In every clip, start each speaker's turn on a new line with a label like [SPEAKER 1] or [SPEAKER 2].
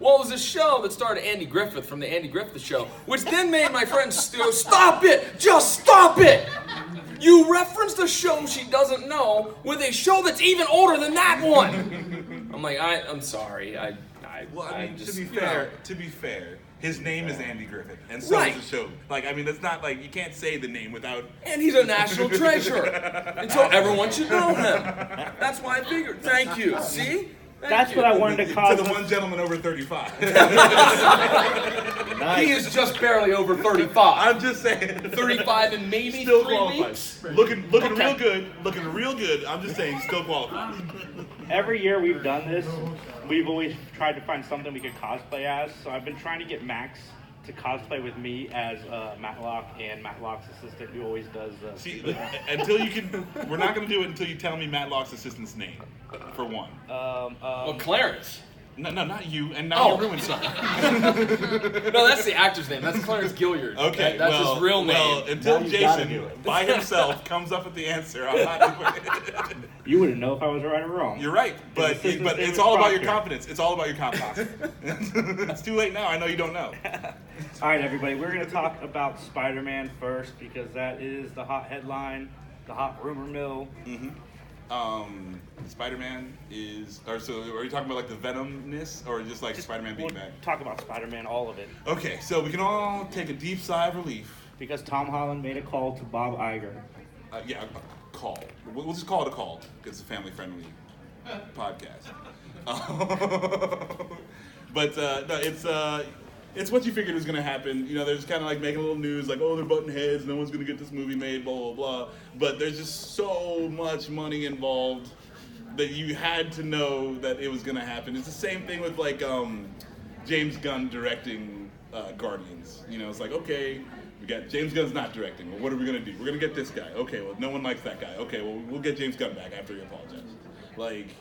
[SPEAKER 1] Well, it was a show that starred Andy Griffith from the Andy Griffith Show, which then made my friends go, stop it! Just stop it! You referenced a show she doesn't know with a show that's even older than that one! I'm like, I'm sorry.
[SPEAKER 2] Well, I mean, to be fair, his name is Andy Griffith, and so is the show. Like, I mean, it's not like you can't say the name without.
[SPEAKER 1] And he's a national treasure, and so everyone should know him. That's why I figured. Thank you. See?
[SPEAKER 3] That's what I wanted to call
[SPEAKER 2] to the one gentleman over 35.
[SPEAKER 1] Nice. He is just barely over 35.
[SPEAKER 2] I'm just saying.
[SPEAKER 1] 35 and maybe
[SPEAKER 2] still
[SPEAKER 1] 3
[SPEAKER 2] qualified.
[SPEAKER 1] weeks.
[SPEAKER 2] Looking real good. Looking real good. I'm just saying, still qualified.
[SPEAKER 3] Every year we've done this, we've always tried to find something we could cosplay as. So I've been trying to get Max to cosplay with me as Matlock and Matlock's assistant, who always does.
[SPEAKER 2] See, until you can, we're not going to do it until you tell me Matlock's assistant's name. For one.
[SPEAKER 1] Well, Clarence.
[SPEAKER 2] No, not you, and now you ruined something.
[SPEAKER 1] No, that's the actor's name. That's Clarence Gilliard.
[SPEAKER 2] Okay,
[SPEAKER 1] that's his real name.
[SPEAKER 2] Well, until Jason, by himself, comes up with the answer, I'm not doing it.
[SPEAKER 3] You wouldn't know if I was right or wrong.
[SPEAKER 2] You're right, but it's all about your confidence. It's all about your confidence. It's too late now. I know you don't know.
[SPEAKER 3] All right, everybody, we're going to talk about Spider-Man first, because that is the hot headline, the hot rumor mill.
[SPEAKER 2] Mm-hmm. Spider-Man is, so are you talking about like the Venomness, or just like Spider-Man being back?
[SPEAKER 3] Talk about Spider-Man, all of it.
[SPEAKER 2] Okay, so we can all take a deep sigh of relief.
[SPEAKER 3] Because Tom Holland made a call to Bob Iger.
[SPEAKER 2] Yeah, a call. We'll just call it a call, because it's a family-friendly podcast. But no, it's what you figured was going to happen. You know, they're just kind of like making a little news, like, oh, they're butting heads, no one's going to get this movie made, blah, blah, blah. But there's just so much money involved that you had to know that it was going to happen. It's the same thing with, like, James Gunn directing Guardians. You know, it's like, okay, we got James Gunn's not directing. Well, what are we going to do? We're going to get this guy. Okay, well, no one likes that guy. Okay, well, we'll get James Gunn back after he apologizes. Like,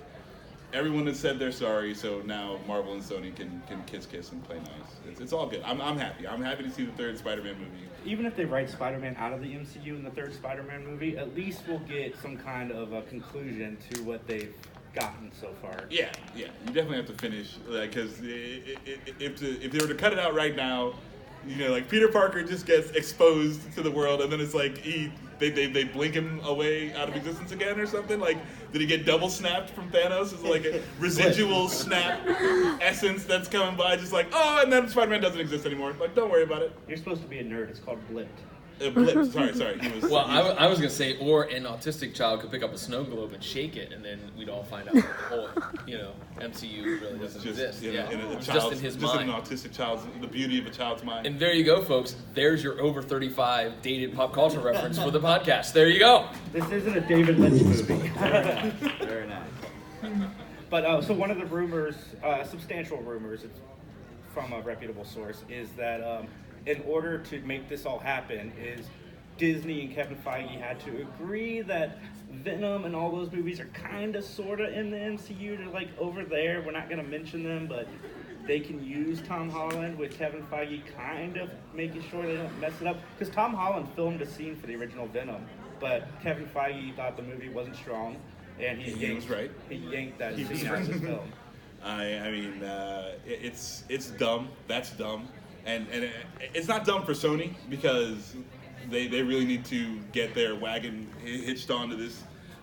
[SPEAKER 2] everyone has said they're sorry, so now Marvel and Sony can kiss and play nice. It's all good. I'm happy. I'm happy to see the third Spider-Man movie.
[SPEAKER 3] Even if they write Spider-Man out of the MCU in the third Spider-Man movie, at least we'll get some kind of a conclusion to what they've gotten so far.
[SPEAKER 2] Yeah. You definitely have to finish, because if they were to cut it out right now, you know, like Peter Parker just gets exposed to the world, and then it's like they blink him away out of existence again or something. Like, did he get double snapped from Thanos? It's like a residual snap essence that's coming by, just like, oh, and then Spider-Man doesn't exist anymore. Like, don't worry about it.
[SPEAKER 3] You're supposed to be a nerd. It's called blipped.
[SPEAKER 2] Blip. Sorry.
[SPEAKER 1] I was gonna say, or an autistic child could pick up a snow globe and shake it, and then we'd all find out that the whole, MCU really doesn't exist. Just in his mind.
[SPEAKER 2] An autistic child's, the beauty of a child's mind.
[SPEAKER 1] And there you go, folks. There's your over 35 dated pop culture reference for the podcast. There you go.
[SPEAKER 3] This isn't a David Lynch movie.
[SPEAKER 4] Very nice.
[SPEAKER 3] But so one of the rumors, substantial rumors, it's from a reputable source, is that in order to make this all happen, is Disney and Kevin Feige had to agree that Venom and all those movies are kind of, sort of in the MCU. They're like over there. We're not going to mention them, but they can use Tom Holland with Kevin Feige kind of making sure they don't mess it up. Because Tom Holland filmed a scene for the original Venom, but Kevin Feige thought the movie wasn't strong, and he yanked that scene out of the film.
[SPEAKER 2] I mean, it's dumb. That's dumb. And it's not dumb for Sony, because they really need to get their wagon hitched onto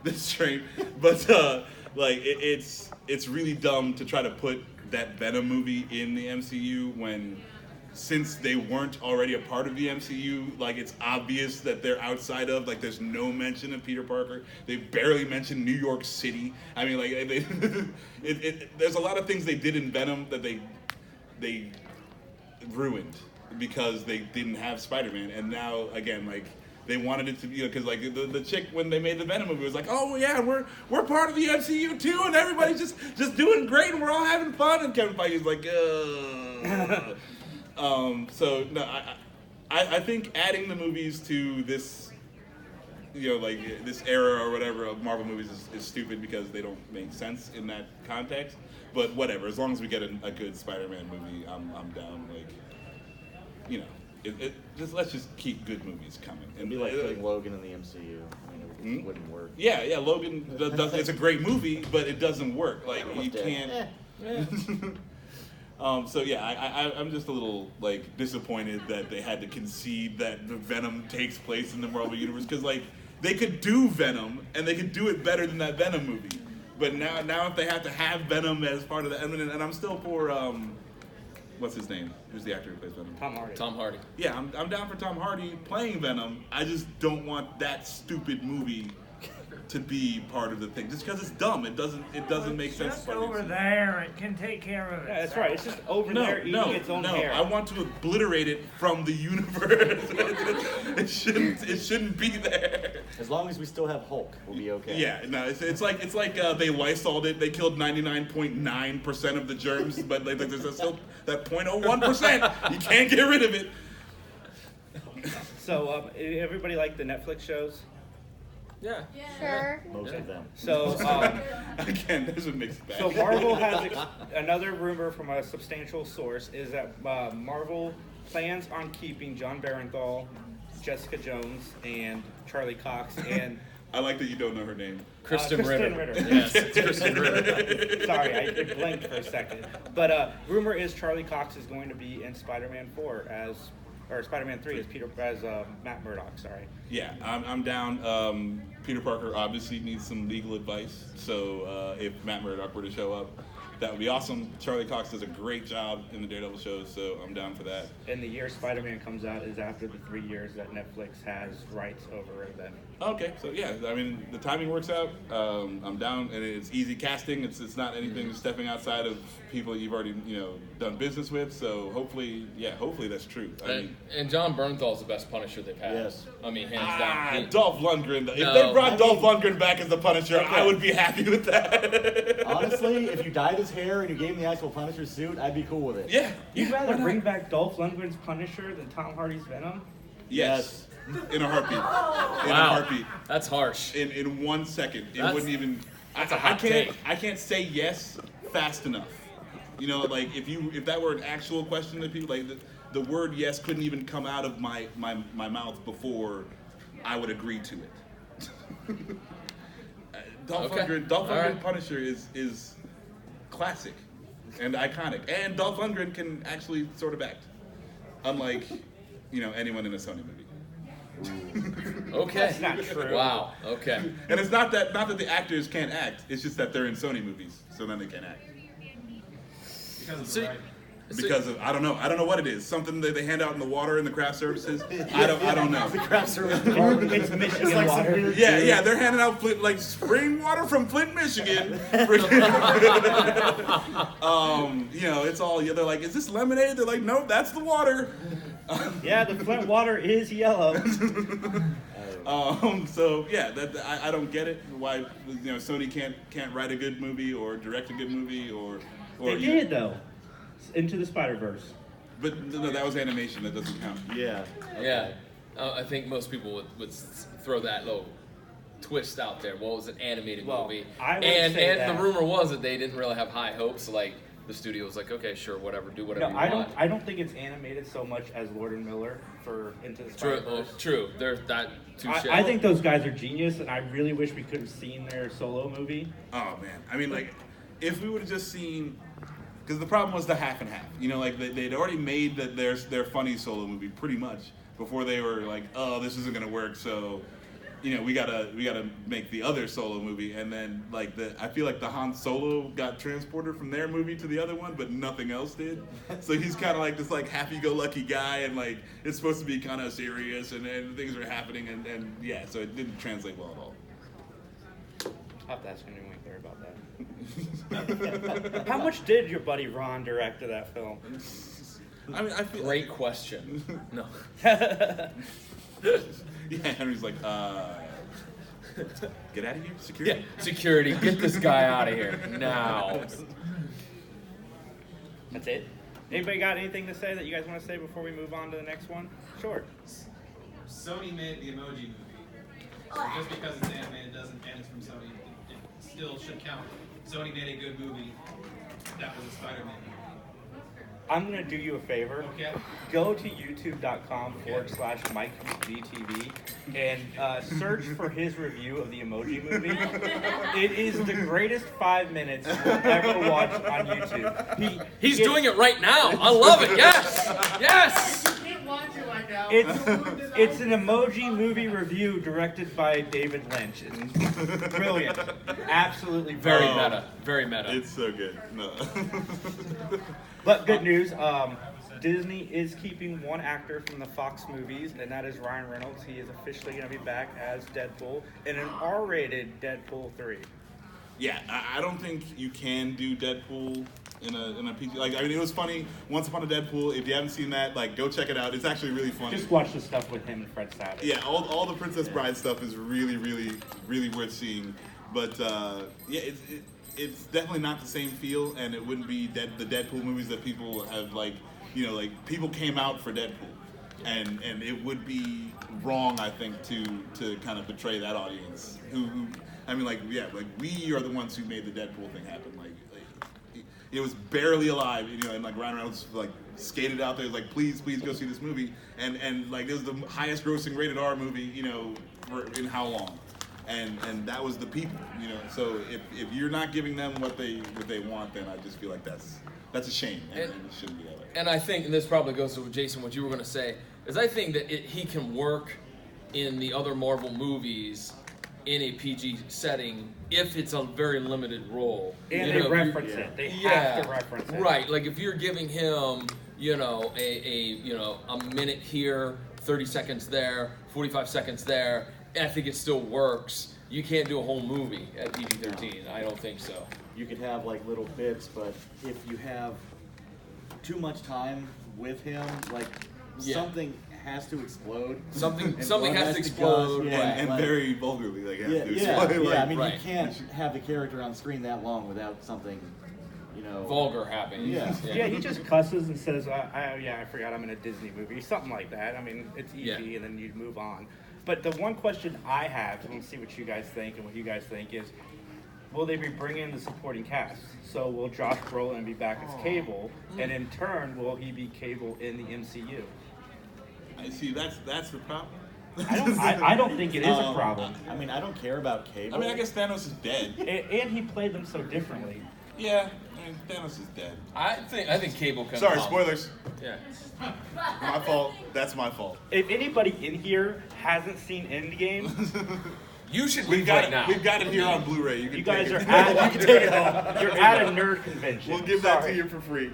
[SPEAKER 2] this train. But it's really dumb to try to put that Venom movie in the MCU when, since they weren't already a part of the MCU, like, it's obvious that they're outside of, like, there's no mention of Peter Parker. They barely mention New York City. I mean, like, there's a lot of things they did in Venom that they ruined because they didn't have Spider-Man, and now again, like, they wanted it to be, because like the chick when they made the Venom movie was like, oh yeah, we're part of the MCU too, and everybody's just doing great, and we're all having fun, and Kevin Feige's like, so no, I think adding the movies to this, like this era or whatever of Marvel movies is stupid, because they don't make sense in that context. But whatever, as long as we get a good Spider-Man movie, I'm down. Like, let's just keep good movies coming.
[SPEAKER 4] It'd be like putting Logan in the MCU. I mean, it wouldn't work.
[SPEAKER 2] Yeah, Logan it's a great movie, but it doesn't work. Like, you can't. So yeah, I'm just a little like disappointed that they had to concede that the Venom takes place in the Marvel universe, because like they could do Venom and they could do it better than that Venom movie. But now if they have to have Venom as part of the, and I'm still for what's his name? Who's the actor who plays Venom?
[SPEAKER 3] Tom Hardy.
[SPEAKER 1] Tom Hardy.
[SPEAKER 2] Yeah, I'm down for Tom Hardy playing Venom. I just don't want that stupid movie to be part of the thing, just because it's dumb. It doesn't make sense.
[SPEAKER 5] Just over there, it can take care of it.
[SPEAKER 3] Yeah, that's right. It's just over there eating its own hair.
[SPEAKER 2] I want to obliterate it from the universe. it shouldn't be there.
[SPEAKER 4] As long as we still have Hulk, we'll be okay.
[SPEAKER 2] Yeah, no, it's like they Lysoled it. They killed 99.9% of the germs, but like, there's still that 0.01%. You can't get rid of it.
[SPEAKER 3] So, everybody like the Netflix shows?
[SPEAKER 1] Yeah.
[SPEAKER 6] Sure.
[SPEAKER 4] Most of them.
[SPEAKER 3] So,
[SPEAKER 2] Again, there's a mixed bag.
[SPEAKER 3] so Marvel has another rumor from a substantial source is that Marvel plans on keeping John Barenthal, Jessica Jones, and Charlie Cox, and
[SPEAKER 2] I like that you don't know her name.
[SPEAKER 1] Kristen Ritter.
[SPEAKER 3] Ritter.
[SPEAKER 1] Yes, it's Kristen Ritter.
[SPEAKER 3] Sorry, I blanked for a second. But rumor is Charlie Cox is going to be in Spider-Man 4 or Spider-Man 3 as Matt Murdock. Sorry.
[SPEAKER 2] Yeah, I'm down. Peter Parker obviously needs some legal advice, so if Matt Murdock were to show up, that would be awesome. Charlie Cox does a great job in the Daredevil shows, so I'm down for that.
[SPEAKER 3] And the year Spider-Man comes out is after the 3 years that Netflix has rights over it then.
[SPEAKER 2] Okay, so yeah, I mean the timing works out. I'm down, and it's easy casting. It's not anything stepping outside of people you've already done business with. So hopefully that's true.
[SPEAKER 1] And John Bernthal's the best Punisher they've had.
[SPEAKER 4] Yes.
[SPEAKER 1] I mean, hands down.
[SPEAKER 2] Dolph Lundgren. If they brought Dolph Lundgren back as the Punisher, I would be happy with that.
[SPEAKER 4] Honestly, if you dyed his hair and you gave him the actual Punisher suit, I'd be cool with it.
[SPEAKER 2] Yeah.
[SPEAKER 3] You'd rather bring back Dolph Lundgren's Punisher than Tom Hardy's Venom?
[SPEAKER 2] Yes. In a heartbeat. In a
[SPEAKER 1] Wow.
[SPEAKER 2] heartbeat.
[SPEAKER 1] That's harsh.
[SPEAKER 2] In 1 second. It
[SPEAKER 1] That's-
[SPEAKER 2] wouldn't even.
[SPEAKER 1] that's a
[SPEAKER 2] I
[SPEAKER 1] hot
[SPEAKER 2] can't.
[SPEAKER 1] take.
[SPEAKER 2] I can't say yes fast enough. Like if that were an actual question to people, like the word yes couldn't even come out of my mouth before I would agree to it. Dolph
[SPEAKER 1] Okay.
[SPEAKER 2] Lundgren
[SPEAKER 1] All right.
[SPEAKER 2] Punisher is classic and iconic, and Dolph Lundgren can actually sort of act, unlike anyone in a Sony movie.
[SPEAKER 1] Okay.
[SPEAKER 3] That's not true.
[SPEAKER 1] Wow. Okay.
[SPEAKER 2] And it's not that the actors can't act. It's just that they're in Sony movies, so then they can't act.
[SPEAKER 1] So,
[SPEAKER 2] Because of I don't know what it is. Something that they hand out in the water in the craft services. I don't know.
[SPEAKER 4] The craft service department.
[SPEAKER 3] It's Michigan
[SPEAKER 4] like some
[SPEAKER 3] water.
[SPEAKER 4] weird
[SPEAKER 2] Yeah, they're handing out like spring water from Flint, Michigan. It's all they're like, is this lemonade? They're like, no, that's the water.
[SPEAKER 3] Yeah, the Flint water is yellow.
[SPEAKER 2] So yeah, I don't get it. Why Sony can't write a good movie or direct a good movie or
[SPEAKER 3] They did though. Into the Spider-Verse.
[SPEAKER 2] But no, that was animation. That doesn't count.
[SPEAKER 4] Yeah.
[SPEAKER 1] yeah. I think most people would throw that little twist out there. What was an animated movie?
[SPEAKER 3] I would
[SPEAKER 1] and
[SPEAKER 3] say
[SPEAKER 1] and
[SPEAKER 3] that.
[SPEAKER 1] the rumor was that they didn't really have high hopes. Like the studio was like, okay, sure, whatever, do whatever
[SPEAKER 3] No,
[SPEAKER 1] you want.
[SPEAKER 3] I don't think it's animated so much as Lord and Miller for Into the
[SPEAKER 1] True.
[SPEAKER 3] Spider-Verse.
[SPEAKER 1] True. There's that touche.
[SPEAKER 3] I think those guys are genius, and I really wish we could have seen their solo movie.
[SPEAKER 2] Oh man, I mean, like, if we would have just seen, because the problem was the half and half. They'd already made their funny solo movie pretty much before they were like, oh, this isn't gonna work, so we gotta make the other solo movie. And then I feel like the Han Solo got transported from their movie to the other one, but nothing else did. So he's kind of like this happy-go-lucky guy, and it's supposed to be kind of serious, and things are happening, and yeah, so it didn't translate well at all.
[SPEAKER 3] I'll have to ask anyone there about that. How much did your buddy Ron direct to that film?
[SPEAKER 2] I mean, I feel
[SPEAKER 1] Great question. No.
[SPEAKER 2] Yeah, Henry's like, get out of here, security.
[SPEAKER 1] Yeah. Security, get this guy out of here now.
[SPEAKER 3] That's it. Anybody got anything to say that you guys want to say before we move on to the next one? Sure.
[SPEAKER 7] Sony made the Emoji Movie. So just because it's animated and it's from Sony, it still should count. Sony made a good movie. That was a Spider-Man movie.
[SPEAKER 3] I'm gonna do you a favor.
[SPEAKER 7] Okay.
[SPEAKER 3] Go to youtube.com/MikeGTV and search for his review of the Emoji Movie. It is the greatest 5 minutes you'll ever watch on YouTube.
[SPEAKER 1] He's doing it right now. I love it. Yes. Yes.
[SPEAKER 7] You can't watch it right now.
[SPEAKER 3] It's an Emoji Movie review directed by David Lynch. It's brilliant. Absolutely
[SPEAKER 1] Very
[SPEAKER 3] brilliant.
[SPEAKER 1] meta. Very meta.
[SPEAKER 2] It's so good. No.
[SPEAKER 3] But good news, Disney is keeping one actor from the Fox movies, and that is Ryan Reynolds. He is officially going to be back as Deadpool in an R-rated Deadpool 3.
[SPEAKER 2] Yeah, I don't think you can do Deadpool in a PG. Like, I mean, it was funny. Once Upon a Deadpool. If you haven't seen that, like, go check it out. It's actually really funny.
[SPEAKER 3] Just watch the stuff with him and Fred Savage.
[SPEAKER 2] Yeah, all the Princess Bride stuff is really, really, really worth seeing. But yeah, it's definitely not the same feel, and it wouldn't be the Deadpool movies that people have, like, you know, like, people came out for Deadpool, and it would be wrong, I think, to kind of betray that audience. Who I mean, like, yeah, like, we are the ones who made the Deadpool thing happen. Like it was barely alive, you know, and like Ryan Reynolds like skated out there, like, please go see this movie, and like, it was the highest grossing rated R movie, you know, in how long. And that was the people, you know. So if you're not giving them what they want, then I just feel like that's a shame, and it shouldn't be that way.
[SPEAKER 1] And I think, and this probably goes to Jason, what you were going to say, is I think that he can work in the other Marvel movies in a PG setting if it's a very limited role.
[SPEAKER 3] And
[SPEAKER 1] you
[SPEAKER 3] they
[SPEAKER 1] know,
[SPEAKER 3] reference it. They have to reference it.
[SPEAKER 1] Right. Like if you're giving him, you know, a minute here, 30 seconds there, 45 seconds there, I think it still works. You can't do a whole movie at PG-13. I don't think so.
[SPEAKER 4] You could have like little bits, but if you have too much time with him, like something has to explode.
[SPEAKER 1] Something
[SPEAKER 4] and
[SPEAKER 1] has
[SPEAKER 4] blood
[SPEAKER 1] to explode.
[SPEAKER 4] Yeah,
[SPEAKER 2] and
[SPEAKER 4] like,
[SPEAKER 2] very vulgarly, like,
[SPEAKER 4] yeah,
[SPEAKER 2] have to
[SPEAKER 4] yeah,
[SPEAKER 2] explain,
[SPEAKER 4] yeah.
[SPEAKER 2] like,
[SPEAKER 4] I mean,
[SPEAKER 1] right.
[SPEAKER 4] you can't have the character on screen that long without something, you know,
[SPEAKER 1] Vulgar happening.
[SPEAKER 4] Yeah.
[SPEAKER 3] Yeah, he just cusses and says, I forgot I'm in a Disney movie, something like that. I mean, it's easy, and then you move on. But the one question I have, and we'll see what you guys think and what you guys think, is will they be bringing in the supporting cast? So will Josh Brolin be back as Cable, and in turn, will he be Cable in the MCU?
[SPEAKER 2] I see. That's the problem.
[SPEAKER 3] I don't think it is a problem.
[SPEAKER 4] I mean, I don't care about Cable.
[SPEAKER 2] I mean, I guess Thanos is dead.
[SPEAKER 3] And he played them so differently.
[SPEAKER 2] Yeah, I mean, Thanos is dead.
[SPEAKER 1] I think Cable can.
[SPEAKER 2] Sorry,
[SPEAKER 1] come.
[SPEAKER 2] spoilers.
[SPEAKER 1] Yeah.
[SPEAKER 2] My fault. That's my fault.
[SPEAKER 3] If anybody in here hasn't seen Endgame,
[SPEAKER 1] You should
[SPEAKER 2] We've
[SPEAKER 1] leave
[SPEAKER 2] got
[SPEAKER 1] right now.
[SPEAKER 2] We've got it here on Blu-ray. You can
[SPEAKER 3] you guys
[SPEAKER 2] take
[SPEAKER 3] are
[SPEAKER 2] it.
[SPEAKER 3] at, you can take it home. You're at a nerd convention.
[SPEAKER 2] We'll give that
[SPEAKER 3] Sorry.
[SPEAKER 2] to you for free.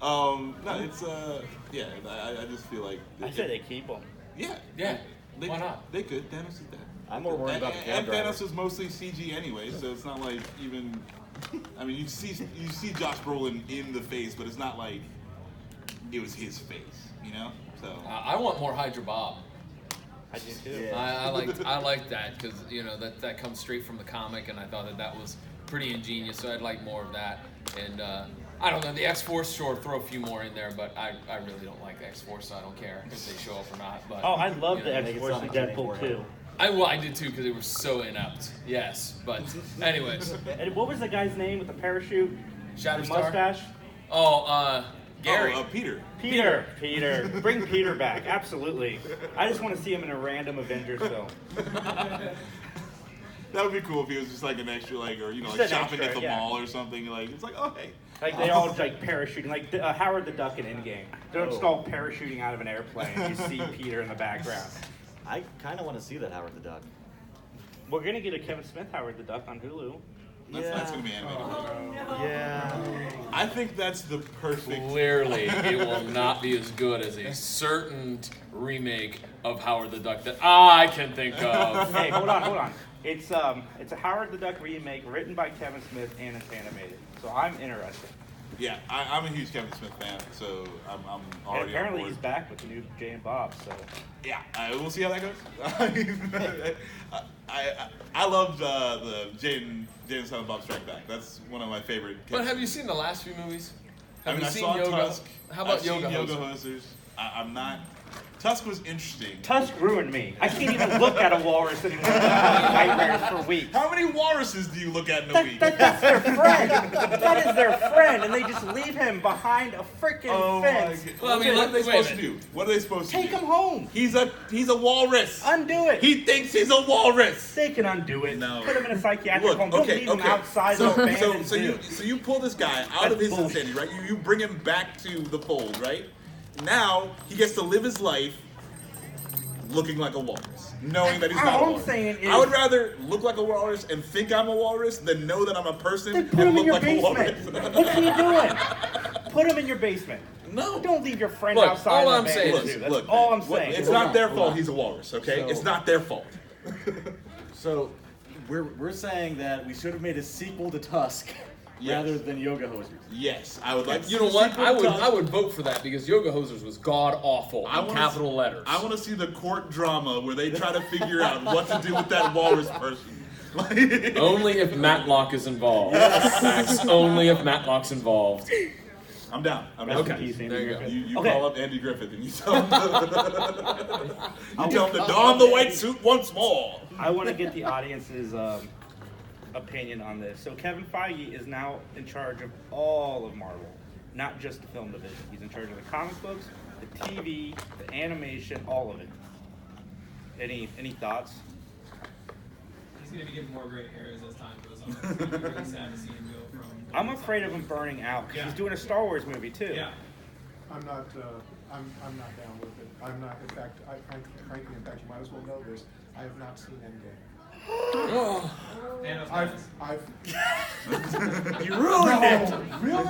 [SPEAKER 2] No, it's yeah. I just feel like
[SPEAKER 3] I said they keep them.
[SPEAKER 2] yeah.
[SPEAKER 1] Yeah.
[SPEAKER 2] They,
[SPEAKER 1] Why not?
[SPEAKER 2] They could. Thanos is dead.
[SPEAKER 4] I'm more worried about the cab
[SPEAKER 2] And
[SPEAKER 4] driver.
[SPEAKER 2] Thanos is mostly CG anyway, so it's not like even. I mean, you see Josh Brolin in the face, but it's not like it was his face, you know. So
[SPEAKER 1] I want more Hydra Bob.
[SPEAKER 3] I do too.
[SPEAKER 4] Yeah.
[SPEAKER 1] I like that because you know that comes straight from the comic, and I thought that was pretty ingenious. So I'd like more of that. And I don't know, the X-Force, sure, throw a few more in there, but I really don't like the X-Force, so I don't care if they show up or not. But
[SPEAKER 3] Oh, I love
[SPEAKER 1] you
[SPEAKER 3] the
[SPEAKER 1] know,
[SPEAKER 4] make it
[SPEAKER 3] X-Force
[SPEAKER 4] sound
[SPEAKER 3] in
[SPEAKER 4] like
[SPEAKER 3] Deadpool
[SPEAKER 4] Teenage
[SPEAKER 3] 2.
[SPEAKER 1] I did too because they were so inept. Yes, but anyways,
[SPEAKER 3] And what was the guy's name with the parachute? The
[SPEAKER 1] Shatterstar.
[SPEAKER 3] mustache?
[SPEAKER 1] Oh, Gary.
[SPEAKER 2] Oh, Peter.
[SPEAKER 3] Peter. Bring Peter back. Absolutely. I just want to see him in a random Avengers film.
[SPEAKER 2] That would be cool if he was just like an extra, like, or you know, like
[SPEAKER 3] Just an
[SPEAKER 2] shopping
[SPEAKER 3] extra,
[SPEAKER 2] at the
[SPEAKER 3] yeah.
[SPEAKER 2] mall or something. Like it's like, oh hey.
[SPEAKER 3] Like they all like parachuting, like Howard the Duck in Endgame. They're just
[SPEAKER 4] Oh.
[SPEAKER 3] all parachuting out of an airplane. You see Peter in the background.
[SPEAKER 4] I kind of want to see that Howard the Duck.
[SPEAKER 3] We're gonna get a Kevin Smith Howard the Duck on Hulu.
[SPEAKER 2] That's gonna be animated.
[SPEAKER 4] Yeah.
[SPEAKER 2] I think that's the perfect.
[SPEAKER 1] Clearly, it will not be as good as a certain remake of Howard the Duck that I can think of.
[SPEAKER 3] Hey, hold on. It's a Howard the Duck remake written by Kevin Smith and it's animated. So I'm interested.
[SPEAKER 2] Yeah, I'm a huge Kevin Smith fan, so I'm
[SPEAKER 3] And
[SPEAKER 2] already
[SPEAKER 3] apparently
[SPEAKER 2] on
[SPEAKER 3] he's
[SPEAKER 2] board.
[SPEAKER 3] back with the new Jay and Bob. So
[SPEAKER 2] Yeah, we'll see how that goes. I loved the Jay and Silent Bob Strike Back. That's one of my favorite.
[SPEAKER 1] But have you seen the last few movies?
[SPEAKER 2] I
[SPEAKER 1] Have
[SPEAKER 2] mean,
[SPEAKER 1] you
[SPEAKER 2] I
[SPEAKER 1] seen
[SPEAKER 2] saw
[SPEAKER 1] Yoga?
[SPEAKER 2] Tusk.
[SPEAKER 1] How about
[SPEAKER 2] I've seen
[SPEAKER 1] Yoga
[SPEAKER 2] Yoga
[SPEAKER 1] Hosers?
[SPEAKER 2] Hosers. I'm not Tusk was interesting.
[SPEAKER 3] Tusk ruined me. I can't even look at a walrus anymore. Nightmares for weeks.
[SPEAKER 2] How many walruses do you look at in a week?
[SPEAKER 3] That's their friend. That is their friend, and they just leave him behind a freaking fence.
[SPEAKER 2] My God. Well, I mean, what are they supposed to do? What are they supposed to do?
[SPEAKER 3] Take him home.
[SPEAKER 2] He's a walrus.
[SPEAKER 3] Undo it.
[SPEAKER 2] He thinks he's a walrus.
[SPEAKER 3] They can undo it.
[SPEAKER 2] No.
[SPEAKER 3] Put him in a psychiatric home. Don't leave him outside
[SPEAKER 2] so,
[SPEAKER 3] the abandoned
[SPEAKER 2] so you pull this guy out of his insanity, right? You bring him back to the fold, right? Now he gets to live his life looking like a walrus, knowing that he's not a
[SPEAKER 3] All I'm
[SPEAKER 2] walrus.
[SPEAKER 3] saying is,
[SPEAKER 2] I would rather look like a walrus and think I'm a walrus than know that I'm a person
[SPEAKER 3] then put
[SPEAKER 2] and
[SPEAKER 3] him in
[SPEAKER 2] look
[SPEAKER 3] your
[SPEAKER 2] like a walrus.
[SPEAKER 3] basement. What's he doing? Put him in your basement.
[SPEAKER 2] No.
[SPEAKER 3] Don't leave your friend
[SPEAKER 1] Look,
[SPEAKER 3] outside.
[SPEAKER 1] all
[SPEAKER 3] the
[SPEAKER 1] I'm saying
[SPEAKER 3] abandoned
[SPEAKER 1] is-
[SPEAKER 3] zoo. That's
[SPEAKER 2] Look,
[SPEAKER 3] all I'm
[SPEAKER 2] what-
[SPEAKER 3] saying.
[SPEAKER 2] it's
[SPEAKER 4] Hold
[SPEAKER 2] not
[SPEAKER 4] on,
[SPEAKER 2] their
[SPEAKER 4] hold
[SPEAKER 2] fault
[SPEAKER 4] on.
[SPEAKER 2] he's a walrus, okay?
[SPEAKER 4] So-
[SPEAKER 2] It's not their fault.
[SPEAKER 4] So we're saying that we should have made a sequel to Tusk rather than Yoga Hosers.
[SPEAKER 2] Yes, I would like to
[SPEAKER 1] You know
[SPEAKER 2] see
[SPEAKER 1] what?
[SPEAKER 2] sequel
[SPEAKER 1] I
[SPEAKER 2] to
[SPEAKER 1] would
[SPEAKER 2] Tusk.
[SPEAKER 1] I would vote for that because Yoga Hosers was god awful
[SPEAKER 2] I
[SPEAKER 1] in
[SPEAKER 2] wanna
[SPEAKER 1] capital
[SPEAKER 2] see-
[SPEAKER 1] letters.
[SPEAKER 2] I want to see the court drama where they try to figure out what to do with that walrus person.
[SPEAKER 1] Only if Matlock is involved. Facts. Only if Matlock's involved.
[SPEAKER 2] I'm down. I'm down.
[SPEAKER 3] Rest in
[SPEAKER 1] Okay,
[SPEAKER 3] peace, Andy
[SPEAKER 1] there you go.
[SPEAKER 3] Griffith.
[SPEAKER 2] You
[SPEAKER 3] Okay.
[SPEAKER 2] call up Andy Griffith and you tell him to don the white suit once more.
[SPEAKER 3] I want to get the audience's opinion on this. So Kevin Feige is now in charge of all of Marvel, not just the film division. He's in charge of the comic books, the TV, the animation, all of it. Any thoughts?
[SPEAKER 7] He's gonna be getting more gray hairs as time goes on. It's gonna be really sad to see him go from.
[SPEAKER 3] I'm afraid of him burning out because he's doing a Star Wars movie too.
[SPEAKER 7] Yeah.
[SPEAKER 6] I'm not down with it. I'm not, in fact, frankly, in fact, you might as well know this. I have not seen Endgame.
[SPEAKER 7] Thanos
[SPEAKER 6] I've,
[SPEAKER 7] dies.
[SPEAKER 6] I've,
[SPEAKER 3] You ruined it.
[SPEAKER 6] really?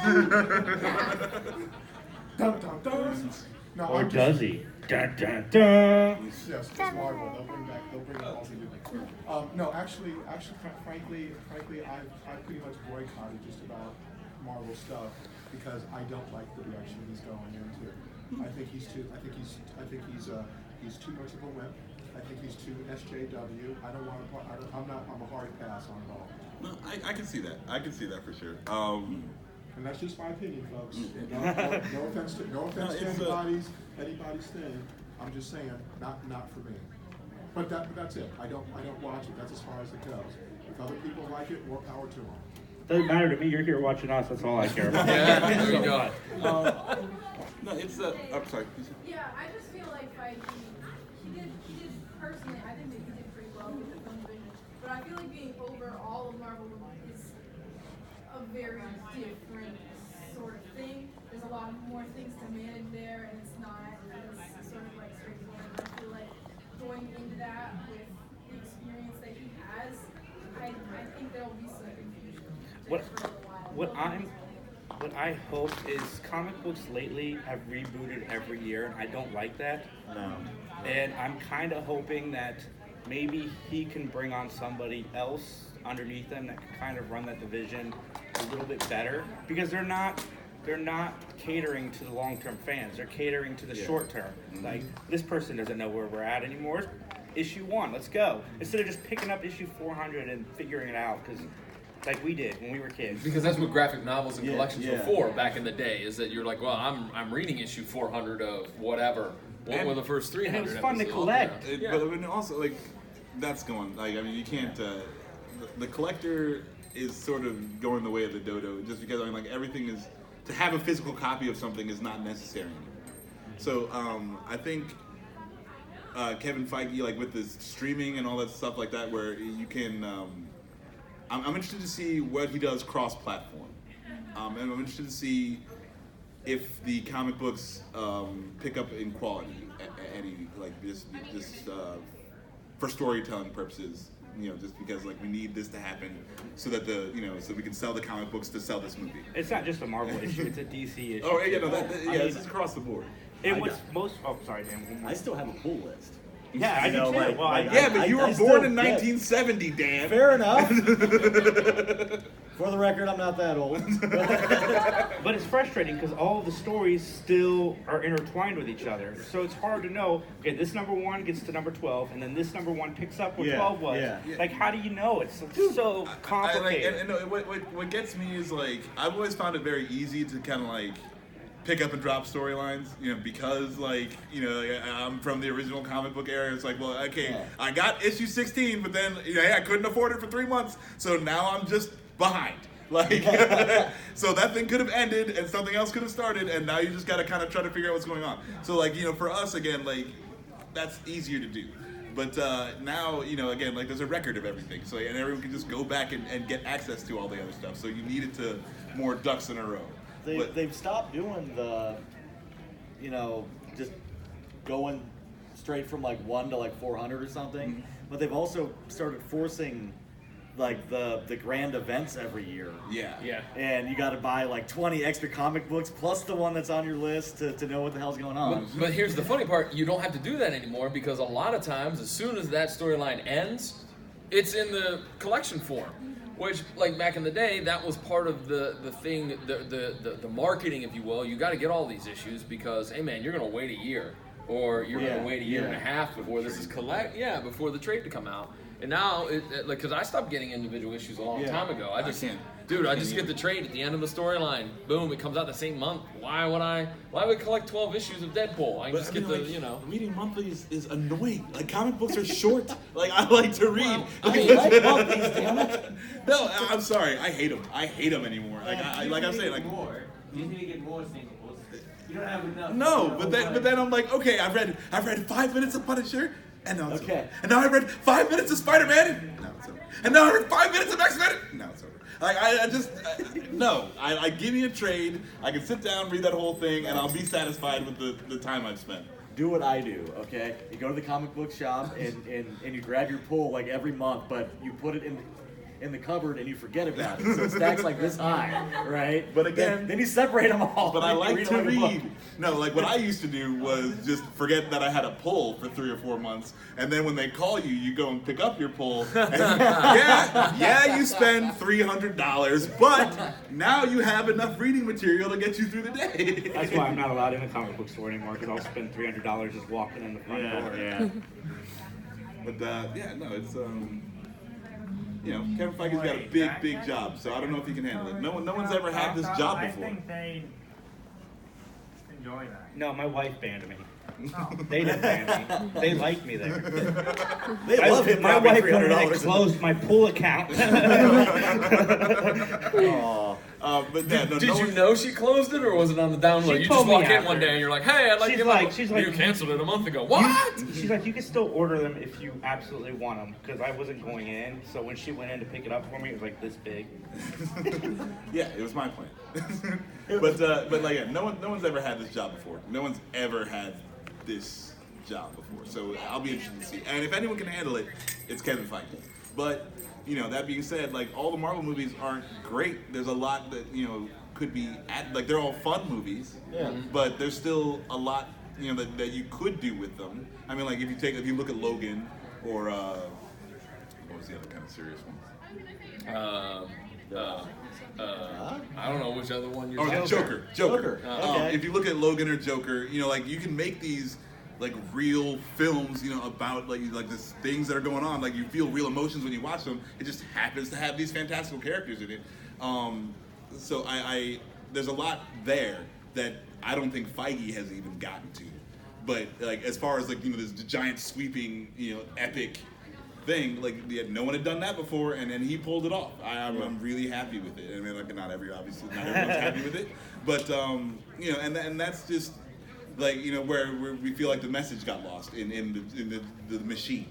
[SPEAKER 6] Dun, dun, dun. No,
[SPEAKER 3] Or
[SPEAKER 6] I'm
[SPEAKER 3] does he? Dun dun dun.
[SPEAKER 6] Yes, it's Marvel. They'll bring it all together. No, actually, frankly, I've pretty much boycotted just about Marvel stuff because I don't like the direction he's going into. I think he's too much of a wimp. I think he's too SJW. I don't want to. I'm a hard pass on it all.
[SPEAKER 2] No, I can see that. I can see that for sure.
[SPEAKER 6] And that's just my opinion, folks. No offense to anybody's thing. I'm just saying, not for me. But that's it. I don't watch it. That's as far as it goes. If other people like it, more power to them.
[SPEAKER 3] Doesn't matter to me. You're here watching us. That's all I care about.
[SPEAKER 1] Yeah, there you go.
[SPEAKER 2] No, it's I'm sorry.
[SPEAKER 8] Yeah, I just feel like Feige, he did personally, I think that he did pretty well with the film division, but I feel like being over all of Marvel is a very different sort of thing. There's a lot more things to manage there, and it's not as sort of like straightforward. I feel like going into that with the experience that he has, I think there will be some confusion there for a little while.
[SPEAKER 3] What I hope is comic books lately have rebooted every year, and I don't like that.
[SPEAKER 4] No.
[SPEAKER 3] And I'm kind of hoping that maybe he can bring on somebody else underneath them that can kind of run that division a little bit better, because they're not catering to the long-term fans. They're catering to the short-term. Like, this person doesn't know where we're at anymore. Issue 1, let's go. Instead of just picking up issue 400 and figuring it out, because like we did when we were kids.
[SPEAKER 1] Because that's what graphic novels and
[SPEAKER 4] Yeah,
[SPEAKER 1] collections
[SPEAKER 4] yeah.
[SPEAKER 1] were for back in the day. Is that you're like, well, I'm reading issue 400 of whatever. What were the first 300?
[SPEAKER 3] And it was fun to
[SPEAKER 1] episodes?
[SPEAKER 3] collect.
[SPEAKER 1] Yeah.
[SPEAKER 2] But I mean, also like that's going like I mean you can't. The collector is sort of going the way of the dodo just because I mean like everything is to have a physical copy of something is not necessary anymore. So I think Kevin Feige like with this streaming and all that stuff like that where you can. I'm interested to see what he does cross-platform, and I'm interested to see if the comic books pick up in quality any like this for storytelling purposes. You know, just because like we need this to happen so that so we can sell the comic books to sell this movie.
[SPEAKER 3] It's not just a Marvel issue; it's a DC issue.
[SPEAKER 2] Oh yeah, no,
[SPEAKER 3] mean,
[SPEAKER 2] it's across the board.
[SPEAKER 3] It was most. Oh, sorry, Dan. one more.
[SPEAKER 4] I still have a pull list.
[SPEAKER 3] Yeah, I
[SPEAKER 4] You
[SPEAKER 3] do
[SPEAKER 4] know,
[SPEAKER 3] too.
[SPEAKER 4] like-
[SPEAKER 3] Well,
[SPEAKER 4] like,
[SPEAKER 2] Yeah, but you were
[SPEAKER 4] I
[SPEAKER 2] born
[SPEAKER 4] still
[SPEAKER 2] in
[SPEAKER 4] get-
[SPEAKER 2] 1970, Dan.
[SPEAKER 4] Fair enough. For the record, I'm not that old.
[SPEAKER 3] but it's frustrating because all of the stories still are intertwined with each other. So it's hard to know. Okay, this number 1 gets to number 12, and then this number 1 picks up where
[SPEAKER 4] Yeah,
[SPEAKER 3] 12 was.
[SPEAKER 4] yeah.
[SPEAKER 3] Like, how do you know? It's so complicated.
[SPEAKER 2] What gets me is like I've always found it very easy to kind of like pick up and drop storylines, because I'm from the original comic book era. It's like, well, okay, I got issue 16, but then hey, I couldn't afford it for 3 months, so now I'm just behind. So that thing could have ended and something else could have started, and now you just got to kind of try to figure out what's going on. So for us again, that's easier to do. But now, again, there's a record of everything, so and everyone can just go back and get access to all the other stuff. So you needed to more ducks in a row.
[SPEAKER 4] They've stopped doing the, just going straight from 1 to 400 or something. Mm-hmm. But they've also started forcing the grand events every year.
[SPEAKER 1] Yeah.
[SPEAKER 4] And you got to buy 20 extra comic books plus the one that's on your list to know what the hell's going on.
[SPEAKER 1] But here's the funny part: you don't have to do that anymore, because a lot of times, as soon as that storyline ends, it's in the collection form. Which, back in the day, that was part of the thing, the marketing, if you will. You got to get all these issues because, hey man, you're gonna wait a year, or you're gonna wait a year and a half before this is before the trade to come out. And now, because I stopped getting individual issues a long time ago. I just get the trade at the end of the storyline. Boom, it comes out the same month. Why would I collect 12 issues of Deadpool? I can just get
[SPEAKER 2] reading monthly is annoying. Comic books are short. I like to read.
[SPEAKER 4] I like monthlies, damn it.
[SPEAKER 2] No, I'm sorry. I hate them. I hate them anymore. I'm saying,
[SPEAKER 7] more. You need to get more singles. You don't have enough.
[SPEAKER 2] No, but then I'm like, okay, I've read 5 minutes of Punisher. And now it's
[SPEAKER 4] okay.
[SPEAKER 2] Over. And now I read 5 minutes of Spider-Man. Now it's over. And now I read 5 minutes of X-Men. Now it's over. No. I give me a trade. I can sit down, read that whole thing, and I'll be satisfied with the time I've spent.
[SPEAKER 4] Do what I do, okay? You go to the comic book shop and you grab your pull every month, but you put it in the cupboard and you forget about it. So it stacks this high, right?
[SPEAKER 2] But again,
[SPEAKER 4] then you separate them all.
[SPEAKER 2] But I like to read. No, what I used to do was just forget that I had a pull for 3 or 4 months, and then when they call you, you go and pick up your pull. And you spend $300, but now you have enough reading material to get you through the day.
[SPEAKER 3] That's why I'm not allowed in a comic book store anymore, because I'll spend $300 just walking in the front door.
[SPEAKER 4] Yeah.
[SPEAKER 2] But it's Kevin Feige's got a big job, so I don't know if he can handle it. No one's ever had this job before.
[SPEAKER 5] I think they enjoy that.
[SPEAKER 3] No, my wife banned me.
[SPEAKER 5] Oh.
[SPEAKER 3] They didn't ban me. They liked me there.
[SPEAKER 4] They love him.
[SPEAKER 3] My wife went and closed my pool account.
[SPEAKER 1] Did you know she closed it, or was it on the download? You just walk in one day and you're like, "Hey, I'd like to get my." You canceled it a month ago. What?
[SPEAKER 3] She's like, "You can still order them if you absolutely want them," because I wasn't going in. So when she went in to pick it up for me, it was this big.
[SPEAKER 2] Yeah, it was my plan. but no one's ever had this job before. No one's ever had this job before. So I'll be interested to see. And if anyone can handle it, it's Kevin Feige. But that being said, all the Marvel movies aren't great. There's a lot that could be they're all fun movies.
[SPEAKER 4] Yeah.
[SPEAKER 2] But there's still a lot that you could do with them. I mean, if you look at Logan or what was the other kind of serious one?
[SPEAKER 1] I don't know which other one you're
[SPEAKER 2] talking about. Joker.
[SPEAKER 4] Okay.
[SPEAKER 2] If you look at Logan or Joker, you can make these real films, about this things that are going on. You feel real emotions when you watch them. It just happens to have these fantastical characters in it. So I there's a lot there that I don't think Feige has even gotten to. But as far as this giant sweeping epic thing, no one had done that before, and then he pulled it off. I'm really happy with it. I mean, not everyone's happy with it, but and that's just where we feel the message got lost in the machine.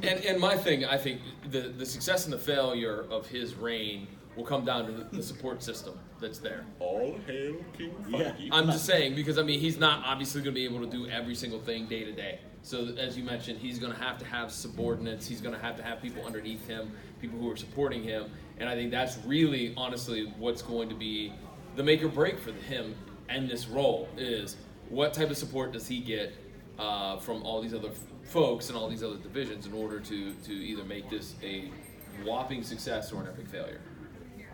[SPEAKER 1] And my thing, I think the success and the failure of his reign will come down to the support system that's there.
[SPEAKER 2] All hail King Feige.
[SPEAKER 1] I'm just saying, because he's not obviously going to be able to do every single thing day to day. So as you mentioned, he's going to have subordinates. He's going to have people underneath him, people who are supporting him. And I think that's really, honestly, what's going to be the make or break for him and this role is what type of support does he get from all these other folks and all these other divisions in order to either make this a whopping success or an epic failure.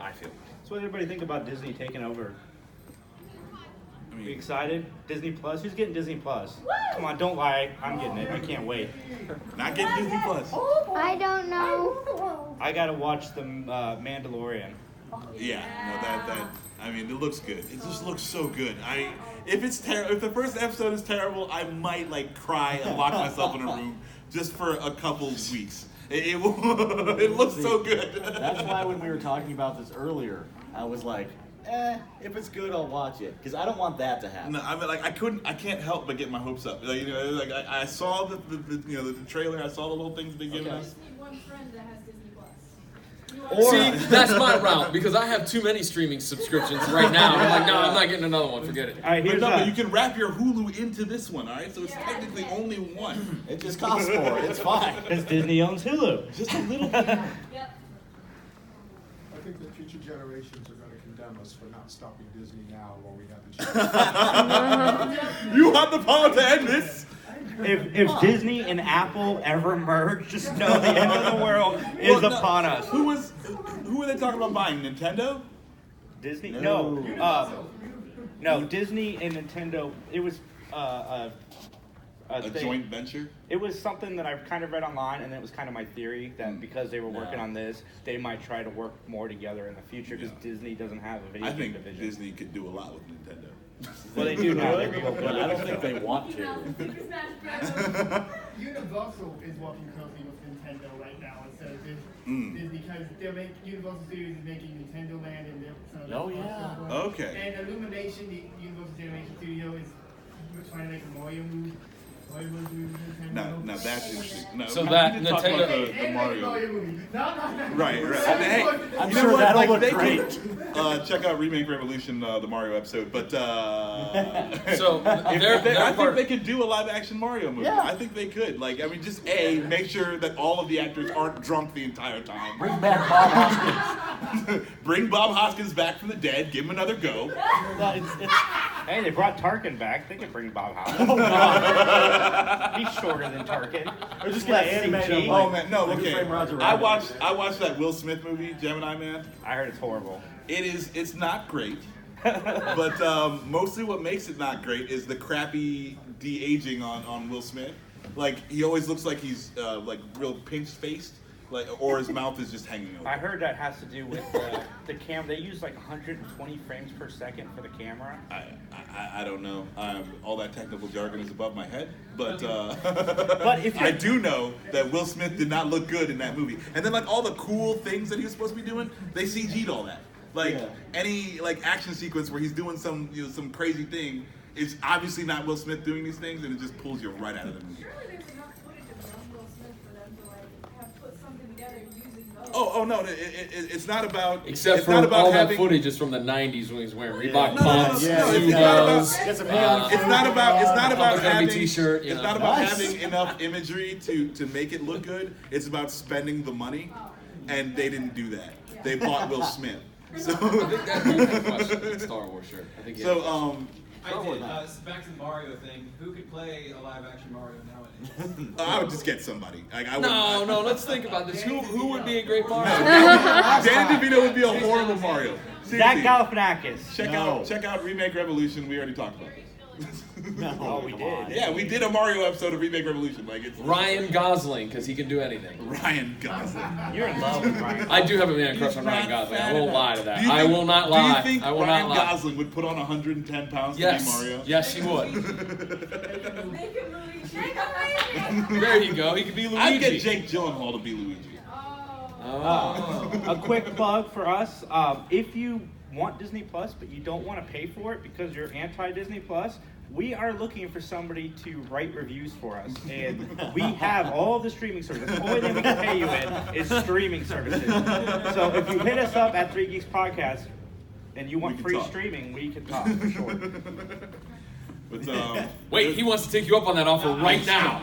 [SPEAKER 1] I feel.
[SPEAKER 3] So what do everybody think about Disney taking over? Are you excited? Disney Plus? Who's getting Disney Plus? Come on, don't lie. I'm getting it. I can't wait.
[SPEAKER 2] Not getting Disney Plus.
[SPEAKER 9] I don't know.
[SPEAKER 3] I gotta watch the Mandalorian.
[SPEAKER 2] Yeah, no, that I mean, it looks good. It just looks so good. If the first episode is terrible, I might like cry and lock myself in a room just for a couple weeks. It looks so good.
[SPEAKER 4] That's why when we were talking about this earlier, I was like, if it's good, I'll watch it, because I don't want that to happen.
[SPEAKER 2] No, I mean, like I can't help but get my hopes up. Like, like I saw the trailer, I saw the little things they giving
[SPEAKER 8] I
[SPEAKER 2] us.
[SPEAKER 8] just need one friend that has Disney Plus.
[SPEAKER 1] See, that's my route because I have too many streaming subscriptions right now. I'm like, no, I'm not getting another one. Forget it.
[SPEAKER 3] All right,
[SPEAKER 2] But you can wrap your Hulu into this one, all right? So it's technically only one.
[SPEAKER 4] It just costs more. It's fine.
[SPEAKER 3] because Disney owns Hulu.
[SPEAKER 2] Just a little.
[SPEAKER 8] Yep.
[SPEAKER 6] I think that future generations are going to condemn us for not stopping Disney now while we have the chance.
[SPEAKER 2] You have the power to end this.
[SPEAKER 3] If Disney and Apple ever merge, just know the end of the world is upon us.
[SPEAKER 2] Who were they talking about buying? Nintendo?
[SPEAKER 3] Disney?
[SPEAKER 4] No.
[SPEAKER 3] No, Disney and Nintendo. It was a thing.
[SPEAKER 2] Joint venture?
[SPEAKER 3] It was something that I've kind of read online, and it was kind of my theory that because they were working on this, they might try to work more together in the future because Disney doesn't have a video
[SPEAKER 2] I
[SPEAKER 3] game
[SPEAKER 2] think
[SPEAKER 3] division.
[SPEAKER 2] Disney could do a lot with Nintendo.
[SPEAKER 3] Well, they do now. They reopened
[SPEAKER 4] But I don't
[SPEAKER 3] it.
[SPEAKER 4] think they want to.
[SPEAKER 8] Super Smash Bros.
[SPEAKER 5] Universal is working closely with Nintendo right now instead of Disney because Universal Studios is making Nintendo Land and they're
[SPEAKER 4] Oh, yeah.
[SPEAKER 2] Okay.
[SPEAKER 5] And Illumination, the Universal Animation Studio, is trying to make a Mario movie.
[SPEAKER 2] Now that's interesting. No,
[SPEAKER 1] So
[SPEAKER 2] we
[SPEAKER 1] that
[SPEAKER 2] didn't talk
[SPEAKER 1] Nintendo-
[SPEAKER 2] about the Mario.
[SPEAKER 5] movie. No.
[SPEAKER 2] Right. Hey,
[SPEAKER 4] I'm
[SPEAKER 2] you know
[SPEAKER 4] sure
[SPEAKER 2] what?
[SPEAKER 4] that'll
[SPEAKER 2] Like,
[SPEAKER 4] look
[SPEAKER 2] they
[SPEAKER 4] great.
[SPEAKER 2] could, check out Remake Revolution, the Mario episode. But
[SPEAKER 1] So
[SPEAKER 2] I
[SPEAKER 1] they're
[SPEAKER 2] think they could do a live action Mario movie.
[SPEAKER 4] Yeah.
[SPEAKER 2] I think they could. Like, I mean, just make sure that all of the actors aren't drunk the entire time.
[SPEAKER 4] Bring back Bob Hoskins.
[SPEAKER 2] Bring Bob Hoskins back from the dead. Give him another go.
[SPEAKER 4] No, it's
[SPEAKER 3] Hey, they brought Tarkin back. They can bring Bob Hoskins.
[SPEAKER 4] oh god.
[SPEAKER 3] He's shorter than Tarkin.
[SPEAKER 4] They're just
[SPEAKER 3] Less
[SPEAKER 4] gonna animate
[SPEAKER 3] CG.
[SPEAKER 4] him
[SPEAKER 2] Oh
[SPEAKER 4] like,
[SPEAKER 2] man, no,
[SPEAKER 4] like
[SPEAKER 2] okay.
[SPEAKER 4] Frame Roger
[SPEAKER 2] I
[SPEAKER 4] Rabbit.
[SPEAKER 2] watched that Will Smith movie, Gemini Man.
[SPEAKER 3] I heard it's horrible.
[SPEAKER 2] It's not great. But mostly what makes it not great is the crappy de-aging on Will Smith. Like, he always looks like he's like real pinch-faced, like, or his mouth is just hanging over.
[SPEAKER 3] I heard that has to do with the camera. They use like 120 frames per second for the camera.
[SPEAKER 2] I don't know. All that technical jargon is above my head, but
[SPEAKER 3] But if
[SPEAKER 2] I
[SPEAKER 3] you're-
[SPEAKER 2] do know that Will Smith did not look good in that movie. And then like all the cool things that he was supposed to be doing, they CG'd all that. Like any like action sequence where he's doing some some crazy thing, it's obviously not Will Smith doing these things, and it just pulls you right out of the movie.
[SPEAKER 8] Surely there's enough footage of young Will Smith for them to like have put something together using those.
[SPEAKER 2] Oh no! It's not about.
[SPEAKER 1] Except
[SPEAKER 2] it's
[SPEAKER 1] for
[SPEAKER 2] not about
[SPEAKER 1] all
[SPEAKER 2] having,
[SPEAKER 1] that footage is from the '90s when he's wearing Reebok
[SPEAKER 2] No,
[SPEAKER 1] pumps,
[SPEAKER 2] no, it's not about-
[SPEAKER 1] Zubas.
[SPEAKER 4] Get some neon
[SPEAKER 2] It's not about. It's not about
[SPEAKER 1] Public Enemy
[SPEAKER 2] having.
[SPEAKER 1] t-shirt, you
[SPEAKER 2] It's
[SPEAKER 1] know.
[SPEAKER 2] not about
[SPEAKER 4] Nice.
[SPEAKER 2] having enough imagery to make it look good. It's about spending the money, and they didn't do that. They bought Will Smith. So.
[SPEAKER 1] I think that was the question in Star Wars shirt. I think he had
[SPEAKER 2] So
[SPEAKER 7] I did. Back to the Mario thing. Who could play a live action Mario nowadays?
[SPEAKER 2] I would just get somebody. Like, I
[SPEAKER 1] No, let's think about this. Who would be a great Mario?
[SPEAKER 2] Danny DeVito would be a horrible Mario.
[SPEAKER 3] Zach
[SPEAKER 2] Seriously.
[SPEAKER 3] Galifianakis.
[SPEAKER 2] Check out Remake Revolution. We already talked about this.
[SPEAKER 4] No,
[SPEAKER 3] Oh, we
[SPEAKER 4] come
[SPEAKER 3] did.
[SPEAKER 4] on.
[SPEAKER 2] Yeah, we did a Mario episode of Remake Revolution. Like it's
[SPEAKER 1] Ryan Gosling, because he can do anything.
[SPEAKER 2] Ryan Gosling.
[SPEAKER 3] You're in love with Ryan.
[SPEAKER 1] I do have a man crush
[SPEAKER 2] He's
[SPEAKER 1] on Ryan
[SPEAKER 2] not
[SPEAKER 1] Gosling. I
[SPEAKER 2] fat
[SPEAKER 1] won't
[SPEAKER 2] enough.
[SPEAKER 1] lie to that.
[SPEAKER 2] Do you
[SPEAKER 1] I
[SPEAKER 2] think-
[SPEAKER 1] will not lie.
[SPEAKER 2] Do you think
[SPEAKER 1] I will
[SPEAKER 2] Ryan
[SPEAKER 1] not lie.
[SPEAKER 2] Gosling would put on 110 pounds to be
[SPEAKER 1] Yes.
[SPEAKER 2] Mario?
[SPEAKER 1] Yes, he would.
[SPEAKER 8] Make him Luigi. Make him Luigi.
[SPEAKER 1] There you go. He could be Luigi.
[SPEAKER 2] I'd get Jake Gyllenhaal to be Luigi.
[SPEAKER 8] Oh.
[SPEAKER 1] Oh.
[SPEAKER 3] A quick plug for us. If you want Disney Plus, but you don't want to pay for it because you're anti-Disney Plus, we are looking for somebody to write reviews for us. And we have all the streaming services. The only thing we can pay you in is streaming services. So if you hit us up at 3 Geeks Podcast and you want
[SPEAKER 2] We can
[SPEAKER 3] free
[SPEAKER 2] talk.
[SPEAKER 3] streaming, we can talk for sure.
[SPEAKER 2] But
[SPEAKER 1] Wait, he wants to take you up on that offer right now.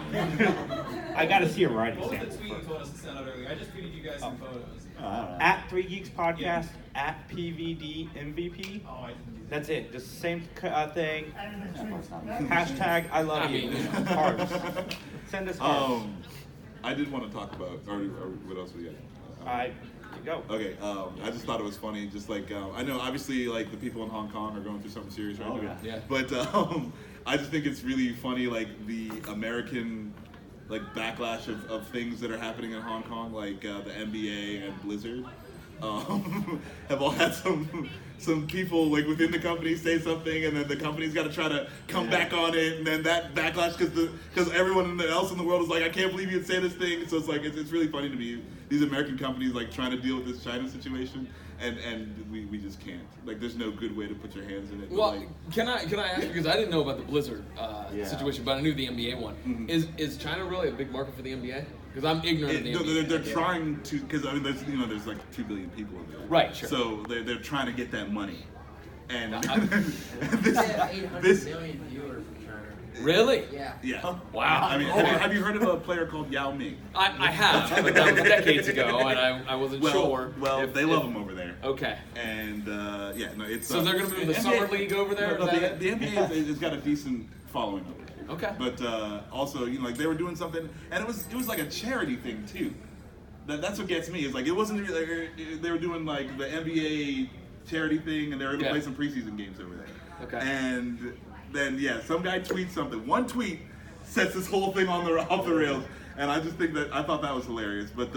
[SPEAKER 3] I got to see a writing
[SPEAKER 7] What was the
[SPEAKER 3] sample
[SPEAKER 7] tweet you
[SPEAKER 3] first.
[SPEAKER 7] told us to send out earlier? I just tweeted you guys some photos.
[SPEAKER 4] I don't know.
[SPEAKER 3] At 3 Geeks Podcast, at PVD MVP.
[SPEAKER 7] Oh, I didn't do that.
[SPEAKER 3] That's it. Just the same thing.
[SPEAKER 4] That part's not me.
[SPEAKER 3] Hashtag I love you. Cards. Send us cards.
[SPEAKER 2] I did want to talk about, or what else we got?
[SPEAKER 3] I go.
[SPEAKER 2] Okay, I just thought it was funny. Just like I know, obviously, like the people in Hong Kong are going through something serious right
[SPEAKER 4] Oh,
[SPEAKER 2] now.
[SPEAKER 1] yeah.
[SPEAKER 2] But I just think it's really funny, like the American, like backlash of things that are happening in Hong Kong, like the NBA and Blizzard. have all had some people like within the company say something, and then the company's got to try to come back on it, and then that backlash because everyone else in the world is like, I can't believe you'd say this thing. So it's like it's really funny to me, these American companies like trying to deal with this China situation, and we just can't. Like, there's no good way to put your hands in it.
[SPEAKER 1] Well,
[SPEAKER 2] like,
[SPEAKER 1] can I ask, because I didn't know about the Blizzard situation, but I knew the NBA one.
[SPEAKER 2] Mm-hmm.
[SPEAKER 1] Is China really a big market for the NBA? Because I'm ignorant of the NBA.
[SPEAKER 2] they're trying to, because I mean there's like 2 billion people over there.
[SPEAKER 1] Right, sure.
[SPEAKER 2] So they're trying to get that money, and
[SPEAKER 9] They have 800 million viewers in China.
[SPEAKER 1] Really?
[SPEAKER 9] Yeah.
[SPEAKER 2] yeah.
[SPEAKER 1] Wow.
[SPEAKER 2] I mean, have you heard of a player called Yao Ming?
[SPEAKER 1] I have, but that was decades ago, and I wasn't sure.
[SPEAKER 2] Well, they love him over there.
[SPEAKER 1] Okay.
[SPEAKER 2] And it's
[SPEAKER 1] So they're going to move the summer league over there?
[SPEAKER 2] No,
[SPEAKER 1] Is that
[SPEAKER 2] the
[SPEAKER 1] it?
[SPEAKER 2] NBA has got a decent following over there.
[SPEAKER 1] Okay.
[SPEAKER 2] But also, like they were doing something, and it was like a charity thing too. That's what gets me. Is like it wasn't really, they were doing like the NBA charity thing, and they were going to play some preseason games over there.
[SPEAKER 1] Okay.
[SPEAKER 2] And then some guy tweets something. One tweet sets this whole thing off the rails, and I just think I thought that was hilarious. But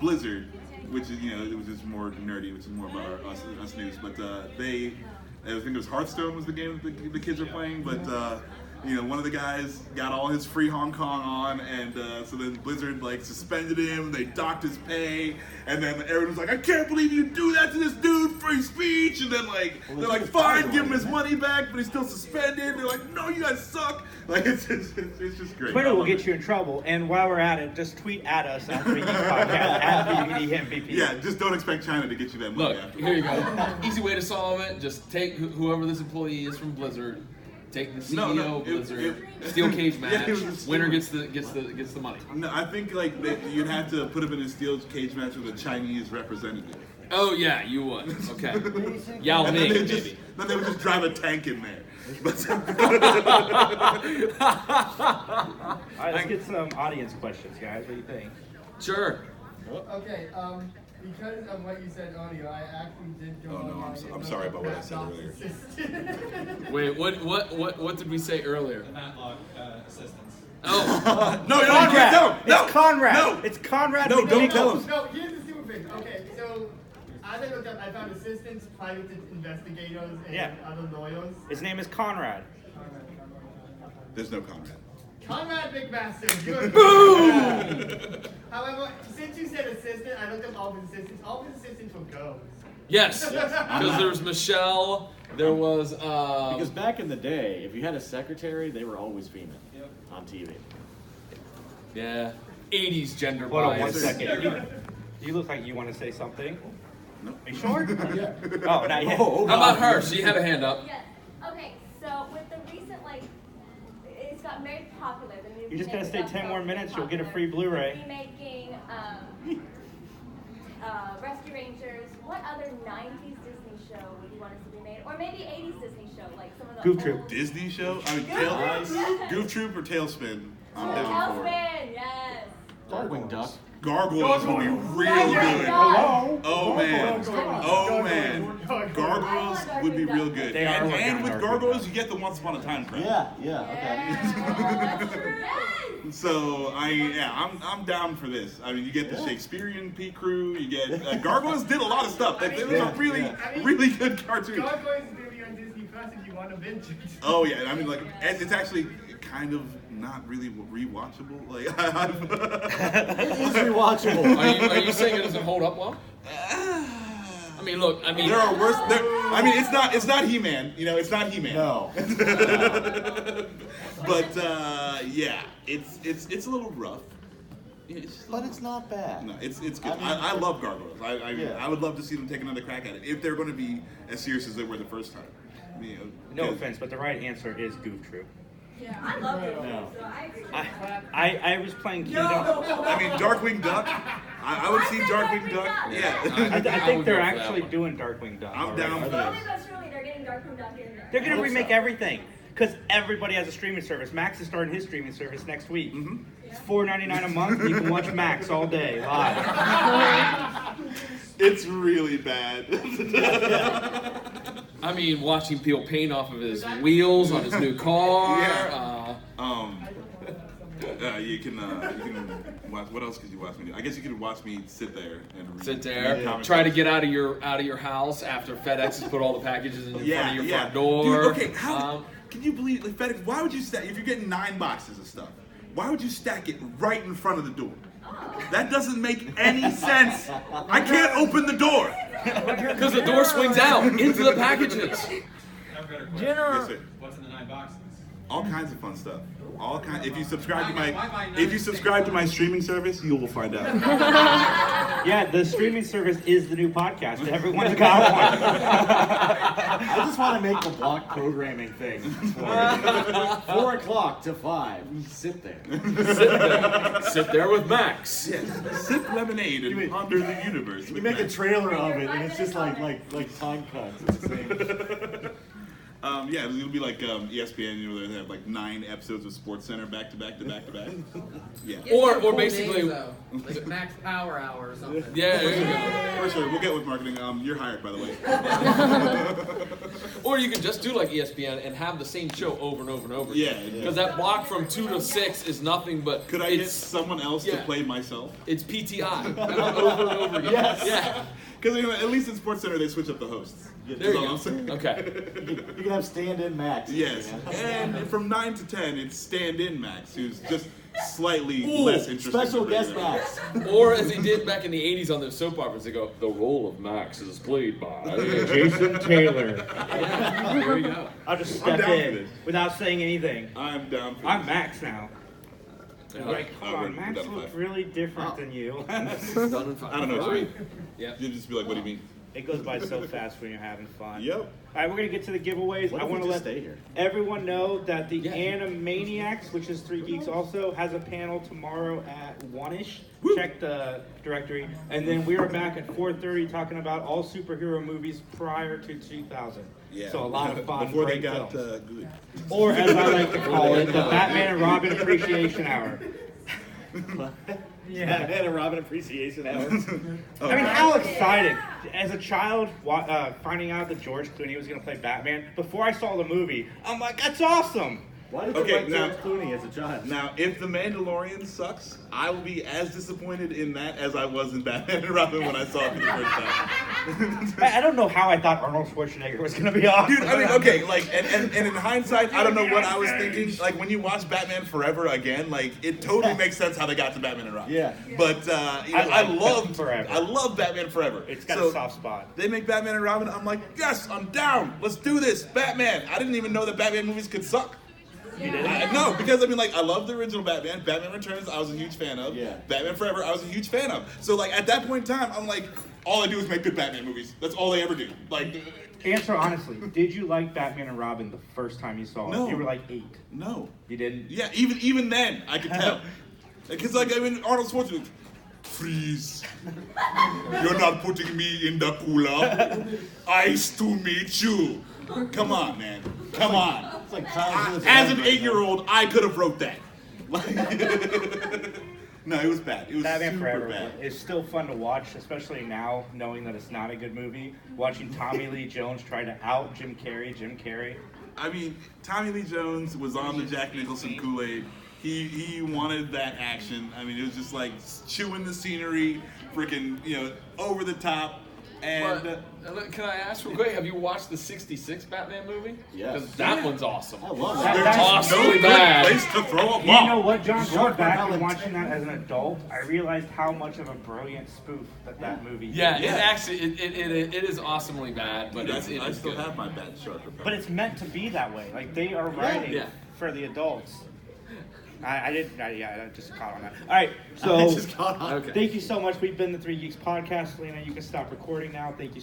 [SPEAKER 2] Blizzard, which is it was just more nerdy, which is more about us news. But I think it was Hearthstone was the game that the kids were playing, but. One of the guys got all his free Hong Kong on, and so then Blizzard like suspended him. They docked his pay, and then everyone was like, "I can't believe you do that to this dude, free speech." And then they're like, "Fine, give him his money back," but he's still suspended. They're like, "No, you guys suck." Like it's just great.
[SPEAKER 3] Twitter will get you in trouble, and while we're at it, just tweet at us after the podcast at MVP.
[SPEAKER 2] Yeah, just don't expect China to get you that money.
[SPEAKER 1] Look,
[SPEAKER 2] after.
[SPEAKER 1] here you go. Easy way to solve it. Just take whoever this employee is from Blizzard. Take the CEO of Blizzard, steel cage match. Winner gets the money.
[SPEAKER 2] No, I think like you'd have to put him in a steel cage match with a Chinese representative.
[SPEAKER 1] Oh yeah, you would. Okay. Yao
[SPEAKER 2] And
[SPEAKER 1] Ming,
[SPEAKER 2] then
[SPEAKER 1] maybe.
[SPEAKER 2] they would just drive a tank in there.
[SPEAKER 3] All right, let's get some audience questions, guys. What do you think?
[SPEAKER 1] Sure.
[SPEAKER 5] Okay, because of what you said earlier, I actually did go
[SPEAKER 2] Oh, no,
[SPEAKER 5] online
[SPEAKER 2] I'm
[SPEAKER 5] and
[SPEAKER 2] sorry
[SPEAKER 5] look
[SPEAKER 2] about what I
[SPEAKER 5] up
[SPEAKER 2] said
[SPEAKER 5] Matt
[SPEAKER 2] earlier.
[SPEAKER 1] Wait, what did we say earlier?
[SPEAKER 7] The Matlock assistants.
[SPEAKER 1] Oh.
[SPEAKER 2] No,
[SPEAKER 3] Conrad.
[SPEAKER 2] no,
[SPEAKER 3] It's Conrad.
[SPEAKER 2] no.
[SPEAKER 3] It's Conrad.
[SPEAKER 2] No, don't tell
[SPEAKER 3] McNichols.
[SPEAKER 2] him.
[SPEAKER 5] No, here's the stupid thing. Okay, so as I looked up, I found assistants, private investigators, and other lawyers.
[SPEAKER 3] His name is Conrad.
[SPEAKER 2] There's no Conrad.
[SPEAKER 5] Conrad McMaster. Boom! However, since you said assistant, I looked up all his assistants. All his assistants were girls.
[SPEAKER 1] Yes. Because there was Michelle. There was.
[SPEAKER 4] Because back in the day, if you had a secretary, they were always female on TV.
[SPEAKER 1] Yeah. 80s gender
[SPEAKER 3] Hold on
[SPEAKER 1] bias.
[SPEAKER 3] 1 second. You look like you want to say something.
[SPEAKER 2] No.
[SPEAKER 3] Are you sure? Oh, not yet.
[SPEAKER 1] How about her? She had a hand up.
[SPEAKER 10] Yes. Okay, so with the recent, it's got very popular. The new
[SPEAKER 3] You just gotta
[SPEAKER 10] remake
[SPEAKER 3] stay
[SPEAKER 10] got
[SPEAKER 3] 10 more
[SPEAKER 10] very
[SPEAKER 3] minutes, you'll get a
[SPEAKER 10] popular.
[SPEAKER 3] free Blu-ray.
[SPEAKER 10] Remaking Rescue Rangers. What other 90s Disney show would you want us to be made? Or maybe 80s Disney show, like some of the
[SPEAKER 3] Goof Troop.
[SPEAKER 10] old...
[SPEAKER 2] Disney show? I mean,
[SPEAKER 10] Yes.
[SPEAKER 2] Goof Troop or Tailspin? I'm down for it.
[SPEAKER 10] Tailspin, yes.
[SPEAKER 4] Darkwing Duck.
[SPEAKER 2] Gargoyles would be real
[SPEAKER 10] Oh my
[SPEAKER 2] good.
[SPEAKER 10] God.
[SPEAKER 2] Oh man. Oh man. Gargoyles would be real good.
[SPEAKER 3] They are working
[SPEAKER 2] And
[SPEAKER 3] on
[SPEAKER 2] with
[SPEAKER 3] Darkwing
[SPEAKER 2] Gargoyles, you get the Once Upon a Time crowd.
[SPEAKER 4] Yeah, okay.
[SPEAKER 10] That's true. Yes.
[SPEAKER 2] So I'm down for this. I mean, you get the Shakespearean P crew. You get Gargoyles did a lot of stuff. It was a really good cartoon.
[SPEAKER 5] Gargoyles is going to be on Disney Plus if you want to binge it.
[SPEAKER 2] Oh yeah, I mean it's actually kind of not really rewatchable. Like
[SPEAKER 4] It is rewatchable.
[SPEAKER 1] Are you saying it doesn't hold up well? I mean, look. I mean,
[SPEAKER 2] there are worse. I mean, it's not He-Man. It's not He-Man.
[SPEAKER 4] No.
[SPEAKER 2] But it's a little rough.
[SPEAKER 4] But it's not bad.
[SPEAKER 2] No, it's good.
[SPEAKER 4] I mean-
[SPEAKER 2] I love Gargoyles.
[SPEAKER 4] Yeah.
[SPEAKER 2] I would love to see them take another crack at it if they're going to be as serious as they were the first time.
[SPEAKER 3] No offense, but the right answer is Goof Troop.
[SPEAKER 10] Yeah, I love it.
[SPEAKER 4] No.
[SPEAKER 10] So I agree.
[SPEAKER 3] I was playing Kingdom.
[SPEAKER 2] I mean, Darkwing Duck. I would see Darkwing Duck. Yeah.
[SPEAKER 3] I think
[SPEAKER 1] would
[SPEAKER 3] they're
[SPEAKER 1] go for that
[SPEAKER 3] actually
[SPEAKER 1] one.
[SPEAKER 3] doing Darkwing Duck.
[SPEAKER 2] I'm
[SPEAKER 3] already.
[SPEAKER 2] down for
[SPEAKER 10] Slowly
[SPEAKER 2] this.
[SPEAKER 10] but surely, they're getting Darkwing Duck in there.
[SPEAKER 3] They're gonna
[SPEAKER 2] hope
[SPEAKER 3] remake
[SPEAKER 2] so.
[SPEAKER 3] everything because everybody has a streaming service. Max is starting his streaming service next week.
[SPEAKER 2] Mm-hmm.
[SPEAKER 3] It's $4.99 a month. You can watch Max all day live.
[SPEAKER 2] It's really bad.
[SPEAKER 1] I mean, watching people paint off of his wheels on his new car.
[SPEAKER 2] Yeah. You can watch. What else could you watch me do? I guess you could watch me sit there and read,
[SPEAKER 1] Sit there,
[SPEAKER 2] read comic
[SPEAKER 1] try to
[SPEAKER 2] books.
[SPEAKER 1] get out of your house after FedEx has put all the packages in front of your front
[SPEAKER 2] Dude,
[SPEAKER 1] door.
[SPEAKER 2] okay, how can you believe like FedEx? Why would you stack if you're getting 9 boxes of stuff? Why would you stack it right in front of the door? That doesn't make any sense. I can't open the door.
[SPEAKER 1] Because the door swings out into the packages.
[SPEAKER 2] Yes, sir.
[SPEAKER 7] What's in the 9 boxes?
[SPEAKER 2] All kinds of fun stuff. All kind. If you subscribe to my streaming service, you will find out.
[SPEAKER 3] Yeah, the streaming service is the new podcast. Everyone's got one.
[SPEAKER 4] I just want to make the block programming thing. 4 o'clock to 5. Sit there.
[SPEAKER 1] Sit there with Max.
[SPEAKER 2] Yes. Sip lemonade and ponder the universe.
[SPEAKER 4] You make a trailer of it, and it's just like time cuts. It's the same.
[SPEAKER 2] Yeah, it'll be like ESPN. You know, they have like 9 episodes of Sports Center back to back to back to back. Yeah.
[SPEAKER 1] Or basically,
[SPEAKER 9] like Max Power Hour or something.
[SPEAKER 1] yeah, there you go.
[SPEAKER 2] For sure, we'll get with marketing. You're hired, by the way.
[SPEAKER 1] Or you can just do like ESPN and have the same show over and over and over.
[SPEAKER 2] Yeah.
[SPEAKER 1] Because that block from 2 to 6 is nothing but.
[SPEAKER 2] Could I get someone else to play myself?
[SPEAKER 1] It's PTI over and over again.
[SPEAKER 4] Yes.
[SPEAKER 1] Yeah.
[SPEAKER 2] Because at least in Sports Center they switch up the hosts.
[SPEAKER 1] There you
[SPEAKER 2] That's all I'm saying.
[SPEAKER 1] go. Okay.
[SPEAKER 4] You can have stand-in Max.
[SPEAKER 2] Yes, and from 9 to 10, it's stand-in Max, who's just slightly
[SPEAKER 4] Ooh,
[SPEAKER 2] less interesting.
[SPEAKER 4] special
[SPEAKER 2] than
[SPEAKER 4] guest
[SPEAKER 2] regular.
[SPEAKER 4] Max.
[SPEAKER 1] Or as they did back in the 80s on the soap operas, they go, the role of Max is played by Jason Taylor. Yeah, there you go.
[SPEAKER 3] I'll just
[SPEAKER 2] I'm
[SPEAKER 3] step
[SPEAKER 2] down for
[SPEAKER 3] in
[SPEAKER 2] this.
[SPEAKER 3] without saying anything.
[SPEAKER 2] I'm down for
[SPEAKER 3] I'm
[SPEAKER 2] this.
[SPEAKER 3] Max now. Like, come on,
[SPEAKER 2] we're
[SPEAKER 3] Max
[SPEAKER 2] done
[SPEAKER 3] looks
[SPEAKER 2] five.
[SPEAKER 3] really different than you.
[SPEAKER 1] Done in 5.
[SPEAKER 2] I don't know what you mean.
[SPEAKER 1] Yeah.
[SPEAKER 2] You'll just be like, what do you mean?
[SPEAKER 3] It goes by so fast when you're having fun.
[SPEAKER 2] Yep.
[SPEAKER 3] All right, we're gonna get to the giveaways.
[SPEAKER 4] What
[SPEAKER 3] I
[SPEAKER 4] if
[SPEAKER 3] want
[SPEAKER 4] we
[SPEAKER 3] to
[SPEAKER 4] just
[SPEAKER 3] let
[SPEAKER 4] stay here?
[SPEAKER 3] everyone know that the
[SPEAKER 1] Yeah.
[SPEAKER 3] Animaniacs, which is 3 Geeks also, has a panel tomorrow at 1ish.
[SPEAKER 2] Woo.
[SPEAKER 3] Check the directory. And then we are back at 4:30 talking about all superhero movies prior to 2000.
[SPEAKER 2] Yeah.
[SPEAKER 3] So a lot of fun.
[SPEAKER 2] Before they
[SPEAKER 3] great
[SPEAKER 2] got
[SPEAKER 3] films.
[SPEAKER 2] good.
[SPEAKER 3] Or as I like to call it, the Batman and Robin Appreciation Hour.
[SPEAKER 4] Yeah, and a Robin Appreciation Hour.
[SPEAKER 3] I mean, how exciting! As a child, finding out that George Clooney was going to play Batman, before I saw the movie, I'm like, that's awesome!
[SPEAKER 4] Why did
[SPEAKER 2] Okay,
[SPEAKER 4] you like
[SPEAKER 2] now-
[SPEAKER 4] George Clooney as a child?
[SPEAKER 2] Now, if The Mandalorian sucks, I will be as disappointed in that as I was in Batman and Robin when I saw it for the first time.
[SPEAKER 3] I don't know how I thought Arnold Schwarzenegger was going to be awesome.
[SPEAKER 2] Dude, I mean, okay, like, and in hindsight, I don't know what I was thinking. Like, when you watch Batman Forever again, like, it totally makes sense how they got to Batman and Robin.
[SPEAKER 4] Yeah.
[SPEAKER 2] But, you know,
[SPEAKER 3] I
[SPEAKER 2] I love
[SPEAKER 3] Forever.
[SPEAKER 2] I love Batman Forever.
[SPEAKER 3] It's got
[SPEAKER 2] So,
[SPEAKER 3] a soft spot.
[SPEAKER 2] They make Batman and Robin, I'm like, yes, I'm down. Let's do this. Batman. I didn't even know that Batman movies could suck.
[SPEAKER 3] You did?
[SPEAKER 2] No, because I mean, like, I love the original Batman. Batman Returns, I was a huge fan of.
[SPEAKER 4] Yeah.
[SPEAKER 2] Batman Forever, I was a huge fan of. So, like, at that point in time, I'm like, all I do is make good Batman movies. That's all they ever do. Like,
[SPEAKER 3] Answer honestly, did you like Batman and Robin the first time you saw it?
[SPEAKER 2] No.
[SPEAKER 3] You were like 8.
[SPEAKER 2] no.
[SPEAKER 3] You didn't?
[SPEAKER 2] Yeah, even then, I could tell. Because, like, I mean, Arnold Schwarzenegger, freeze. You're not putting me in the cooler. Ice to meet you. Come on, man. Come on.
[SPEAKER 4] It's like childhood.
[SPEAKER 2] As an 8-year-old, I could have wrote that. No, it was bad. It was
[SPEAKER 3] Batman
[SPEAKER 2] super
[SPEAKER 3] Forever
[SPEAKER 2] bad.
[SPEAKER 3] is still fun to watch, especially now, knowing that it's not a good movie. Watching Tommy Lee Jones try to out Jim Carrey.
[SPEAKER 2] I mean, Tommy Lee Jones was on the Jack Nicholson Kool-Aid. He wanted that action. I mean, it was just like chewing the scenery, freaking, you know, over the top. And
[SPEAKER 1] But, can I ask real quick, have you watched the 66 Batman movie?
[SPEAKER 4] Yes.
[SPEAKER 1] Because that one's awesome.
[SPEAKER 4] I love
[SPEAKER 3] That-
[SPEAKER 4] that.
[SPEAKER 3] that's
[SPEAKER 1] awesome.
[SPEAKER 2] no good
[SPEAKER 1] bad.
[SPEAKER 2] place to throw a
[SPEAKER 3] You
[SPEAKER 2] ball.
[SPEAKER 3] know what, John?
[SPEAKER 4] Short
[SPEAKER 3] Going back
[SPEAKER 4] for
[SPEAKER 3] and
[SPEAKER 4] Helen.
[SPEAKER 3] watching that as an adult, I realized how much of a brilliant spoof that movie
[SPEAKER 1] Yeah,
[SPEAKER 3] is.
[SPEAKER 1] it actually it is awesomely bad, but
[SPEAKER 2] Dude,
[SPEAKER 1] it's
[SPEAKER 2] I still
[SPEAKER 1] good.
[SPEAKER 2] have my bad shark repellent.
[SPEAKER 3] But it's meant to be that way. Like, they are writing
[SPEAKER 1] Yeah.
[SPEAKER 3] for the adults. I just caught on that. All right, so
[SPEAKER 4] Just caught on.
[SPEAKER 1] Okay.
[SPEAKER 3] thank you so much. We've been the 3 Geeks podcast. Lena, you can stop recording now. Thank you